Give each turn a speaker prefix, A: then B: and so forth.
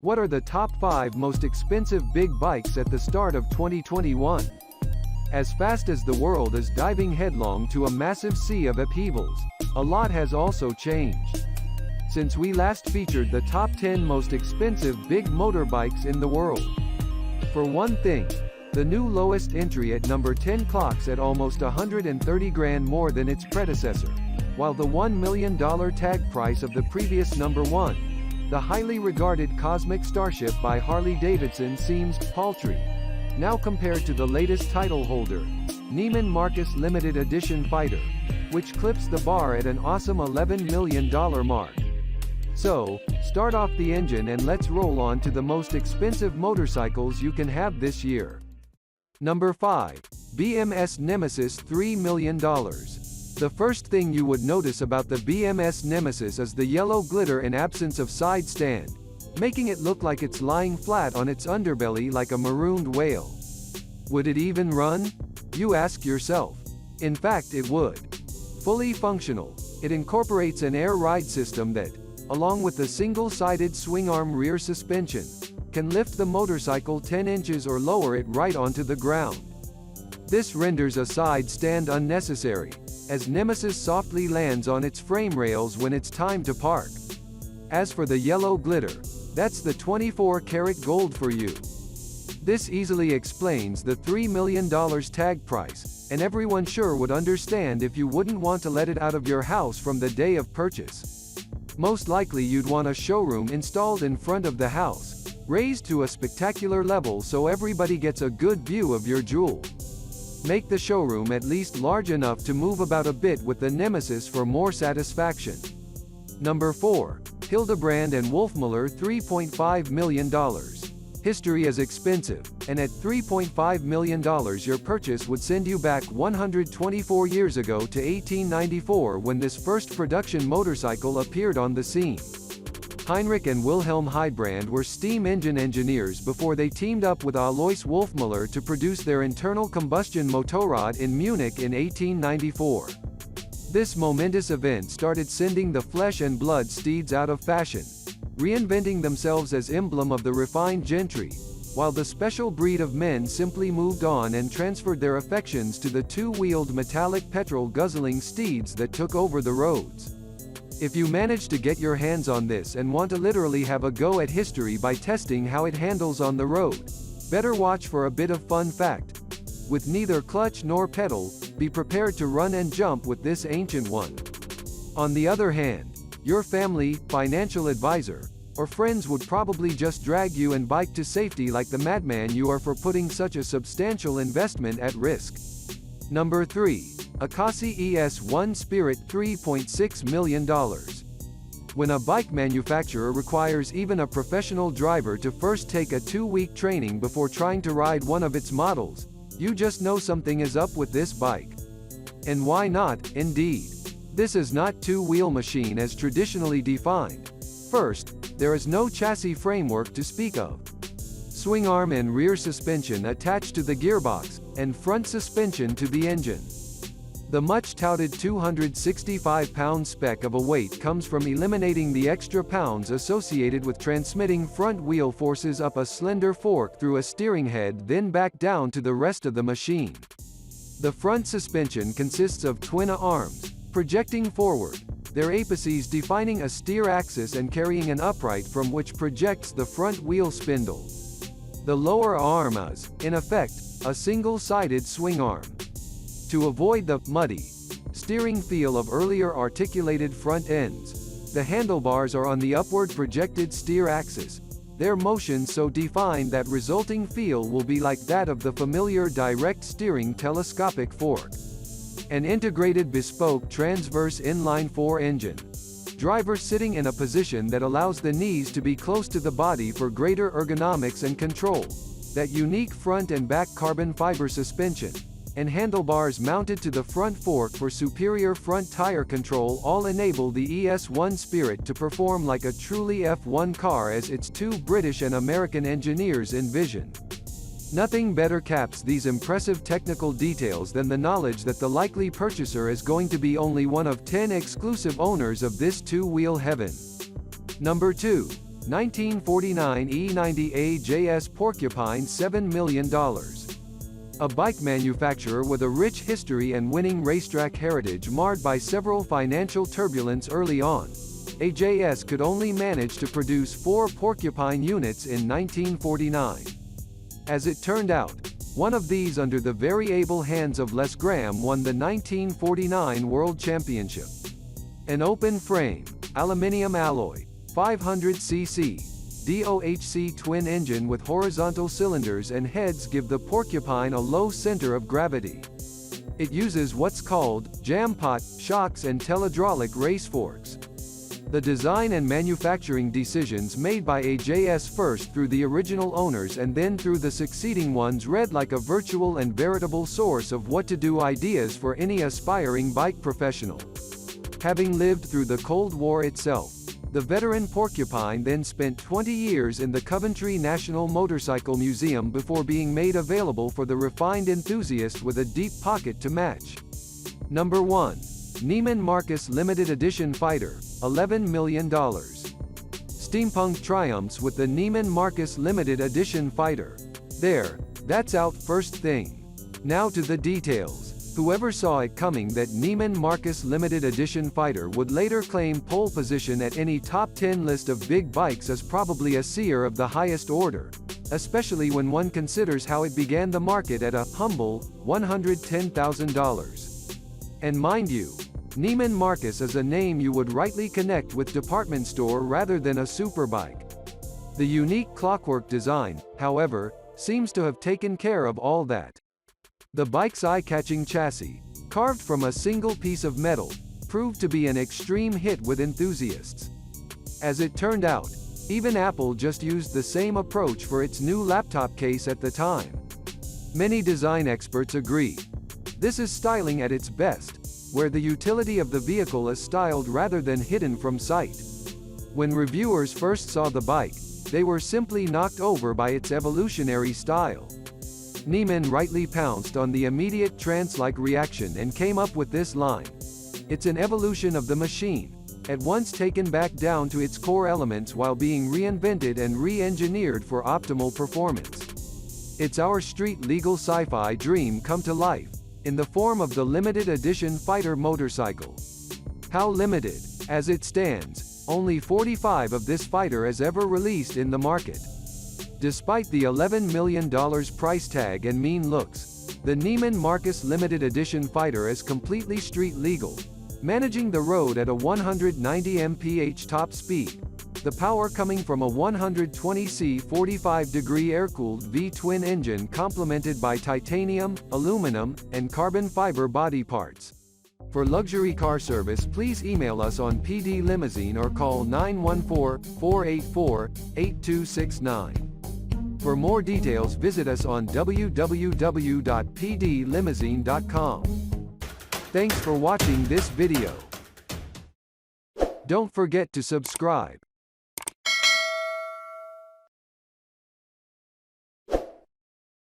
A: What are the top 5 most expensive big bikes at the start of 2021? As fast as the world is diving headlong to a massive sea of upheavals, a lot has also changed. Since we last featured the top 10 most expensive big motorbikes in the world. For one thing, the new lowest entry at number 10 clocks at almost 130 grand more than its predecessor, while the $1 million tag price of the previous number 1, the highly regarded Cosmic Starship by Harley-Davidson, seems paltry. Now compared to the latest title holder, Neiman Marcus Limited Edition Fighter, which clips the bar at an awesome $11 million mark. So, start off the engine and let's roll on to the most expensive motorcycles you can have this year. Number 5. BMS Nemesis $3 million. The first thing you would notice about the BMS Nemesis is the yellow glitter and absence of side stand, making it look like it's lying flat on its underbelly like a marooned whale. Would it even run? You ask yourself. In fact, it would. Fully functional, it incorporates an air ride system that, along with the single-sided swing-arm rear suspension, can lift the motorcycle 10 inches or lower it right onto the ground. This renders a side stand unnecessary, as Nemesis softly lands on its frame rails when it's time to park. As for the yellow glitter, that's the 24-karat gold for you. This easily explains the $3 million tag price, and everyone sure would understand if you wouldn't want to let it out of your house from the day of purchase. Most likely you'd want a showroom installed in front of the house, raised to a spectacular level so everybody gets a good view of your jewel. Make the showroom at least large enough to move about a bit with the Nemesis for more satisfaction. Number 4. Hildebrand and Wolfmuller $3.5 million. History is expensive, and at $3.5 million your purchase would send you back 124 years ago to 1894 when this first production motorcycle appeared on the scene. Heinrich and Wilhelm Hildebrand were steam engine engineers before they teamed up with Alois Wolfmuller to produce their internal combustion motorrad in Munich in 1894. This momentous event started sending the flesh and blood steeds out of fashion, reinventing themselves as emblem of the refined gentry, while the special breed of men simply moved on and transferred their affections to the two-wheeled metallic petrol-guzzling steeds that took over the roads. If you manage to get your hands on this and want to literally have a go at history by testing how it handles on the road, better watch for a bit of fun fact. With neither clutch nor pedal, be prepared to run and jump with this ancient one. On the other hand, your family, financial advisor, or friends would probably just drag you and bike to safety like the madman you are for putting such a substantial investment at risk. Number 3. Akasi ES1 Spirit $3.6 million. When a bike manufacturer requires even a professional driver to first take a 2-week training before trying to ride one of its models, you just know something is up with this bike. And why not, indeed. This is not two-wheel machine as traditionally defined. First, there is no chassis framework to speak of. Swing arm and rear suspension attached to the gearbox, and front suspension to the engine. The much-touted 265-pound spec of a weight comes from eliminating the extra pounds associated with transmitting front wheel forces up a slender fork through a steering head then back down to the rest of the machine. The front suspension consists of twin arms, projecting forward, their apices defining a steer axis and carrying an upright from which projects the front wheel spindle. The lower arm is, in effect, a single-sided swing arm. To avoid the muddy steering feel of earlier articulated front ends, the handlebars are on the upward projected steer axis, their motion so defined that resulting feel will be like that of the familiar direct steering telescopic fork. An integrated bespoke transverse inline-4 engine. Driver sitting in a position that allows the knees to be close to the body for greater ergonomics and control. That unique front and back carbon fiber suspension, and handlebars mounted to the front fork for superior front tire control all enable the ES1 Spirit to perform like a truly F1 car as its two British and American engineers envisioned. Nothing better caps these impressive technical details than the knowledge that the likely purchaser is going to be only one of 10 exclusive owners of this two-wheel heaven. Number 2. 1949 E90 AJS Porcupine $7 million. A bike manufacturer with a rich history and winning racetrack heritage marred by several financial turbulence early on, AJS could only manage to produce 4 Porcupine units in 1949. As it turned out, one of these under the very able hands of Les Graham won the 1949 World Championship. An open-frame, aluminium alloy, 500cc, DOHC twin engine with horizontal cylinders and heads give the Porcupine a low center of gravity. It uses what's called jam pot shocks and telehydraulic race forks. The design and manufacturing decisions made by AJS first through the original owners and then through the succeeding ones read like a virtual and veritable source of what to do ideas for any aspiring bike professional. Having lived through the Cold War itself, the veteran Porcupine then spent 20 years in the Coventry National Motorcycle Museum before being made available for the refined enthusiast with a deep pocket to match. Number 1. Neiman Marcus Limited Edition Fighter, $11 million. Steampunk triumphs with the Neiman Marcus Limited Edition Fighter. There, that's out first thing. Now to the details. Whoever saw it coming that Neiman Marcus Limited Edition Fighter would later claim pole position at any top 10 list of big bikes is probably a seer of the highest order, especially when one considers how it began the market at a humble $110,000. And mind you, Neiman Marcus is a name you would rightly connect with department store rather than a superbike. The unique clockwork design, however, seems to have taken care of all that. The bike's eye-catching chassis, carved from a single piece of metal, proved to be an extreme hit with enthusiasts. As it turned out, even Apple just used the same approach for its new laptop case at the time. Many design experts agree. This is styling at its best, where the utility of the vehicle is styled rather than hidden from sight. When reviewers first saw the bike, they were simply knocked over by its evolutionary style. Neiman rightly pounced on the immediate trance-like reaction and came up with this line. It's an evolution of the machine, at once taken back down to its core elements while being reinvented and re-engineered for optimal performance. It's our street-legal sci-fi dream come to life, in the form of the limited edition fighter motorcycle. How limited? As it stands, only 45 of this fighter is ever released in the market. Despite the $11 million price tag and mean looks, the Neiman Marcus limited edition fighter is completely street legal, managing the road at a 190 mph top speed, the power coming from a 120C 45-degree air-cooled V-twin engine complemented by titanium, aluminum, and carbon fiber body parts. For luxury car service, please email us on PD Limousine or call 914-484-8269. For more details, visit us on www.pdlimousine.com. Thanks for watching this video. Don't forget to subscribe.